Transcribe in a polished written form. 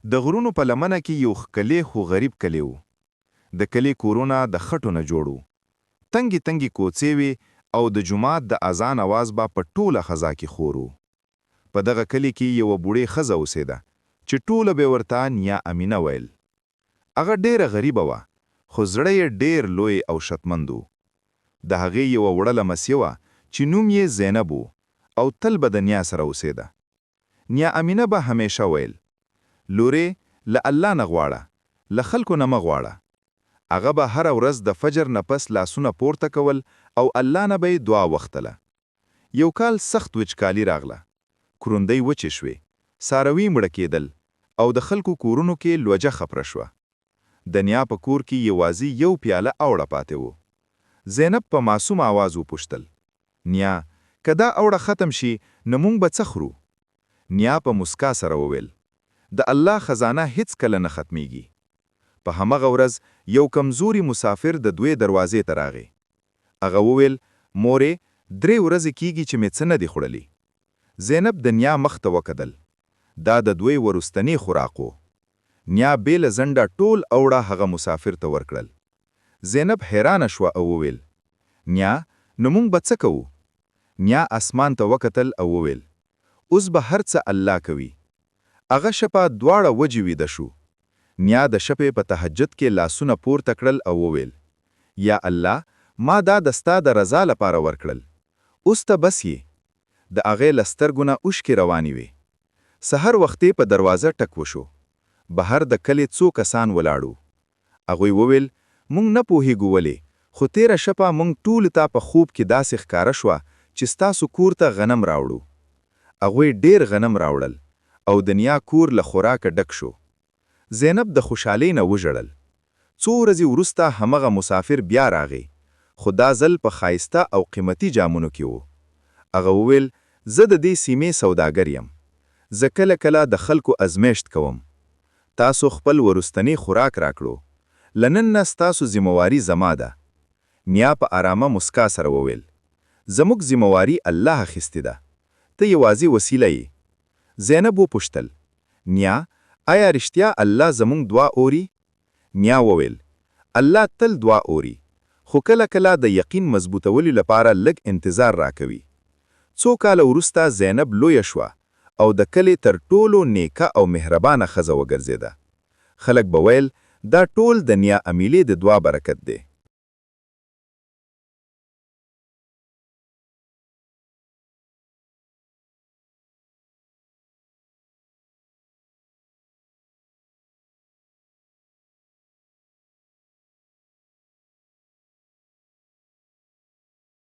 د غرونو په لمنه کې یو ښکلی خو غریب کلی و. د کلي کورونه د خټو نه جوړ وو. تنګې تنګې کوڅې وې او د جومات د اذان اواز به په ټوله فضا کې خور و. په دغه کلي کې یوه بوډۍ ښځه اوسېده چې ټوله به ورته نیا امینه ویل. هغه ډېره غریبه وه خو زړه یې ډېر لوی او شتمند و. د هغې یوه وړه لمسۍ وه چې نوم یې زینب و او تل به د نیا سره اوسېده. نیا امینه به همیشه ویل: لورې، له الله نه غواړه، له خلکو نه مه غواړه. هغه به هره ورځ د فجر نه پس لاسونه پورته کول او الله نه به یې دعا وختله. یو کال سخت وچکالي راغله. کروندۍ وچې شوې، څاروي مړه کېدل او د خلکو کورونو کې لوجه خپره شوه. د نیا په کور کې یوازې یو پیاله اوړه پاتې و. زینب په معصوم آواز وپوښتل: نیا، که دا اوړه ختم شي نو موږ به څه خورو؟ نیا په مسکا سره وویل: د الله خزانه هیڅ کله نه ختمیږي. په همغه ورځ یو کمزوري مسافر د دوی دروازې ته راغی. هغه وویل: مورې، 3 ورځې کیږي چې مې څه نه دي خوړلي. زینب د نیا مخ ته وکتل. دا د دوی وروستنی خوراک و. نیا بې له ځنډه ټول اوړه هغه مسافر ته ورکړل. زینب حیرانه شوه او وویل: نیا، نو موږ به څه کوو؟ نیا اسمان ته وکتل او وویل: اوس به هر څه الله کوي. هغه شپه دواړه وجې ویده شو. نیا د شپې په تهجد کې لاسونه پورته کړل او وویل: یا الله، ما دا د ستا د رضا لپاره ورکړل. اوس ته بس یې. د هغې له سترګو نه اوښکې روانې وې. سحر وختې په دروازه ټک وشو. بهر د کلي څو کسان ولاړو. هغوی وویل: موږ نه پوهېږو ولې، خو تېره شپه موږ ټولو ته په خوب کې داسې ښکاره شوه چې ستاسو کور ته غنم راوړو. هغوی ډېر غنم راوړل او د نیا کور له خوراکه ډک شو. زینب د خوشحالۍ نه وژړل. څو ورځې وروسته همغه مسافر بیا راغی، خو دا ځل په ښایسته او قیمتي جامونو کې و. هغه وویل: زه د دې سیمې سوداګر یم. زه کله کله د خلکو ازمیښت کوم. تاسو خپل وروستنی خوراک راکړو. له نن نه ستاسو ذمہواري زما ده. نیا په آرامه مسکا سره وویل: زموږ ذمہواري الله اخیستې ده. ته یوازې وسیله یې. زینب وپوښتل: نیا، آیا رښتیا الله زموږ دعا اوري؟ نیا وویل: الله تل دعا اوري، خو کله کله د یقین مضبوطولو لپاره لږ انتظار راکوي. څو کاله وروسته زینب لویه شوه او د کلي تر ټولو نیکه او مهربانه ښځه وګرځېده. خلک به ویل: دا ټول د نیا امیلې د دعا برکت دی.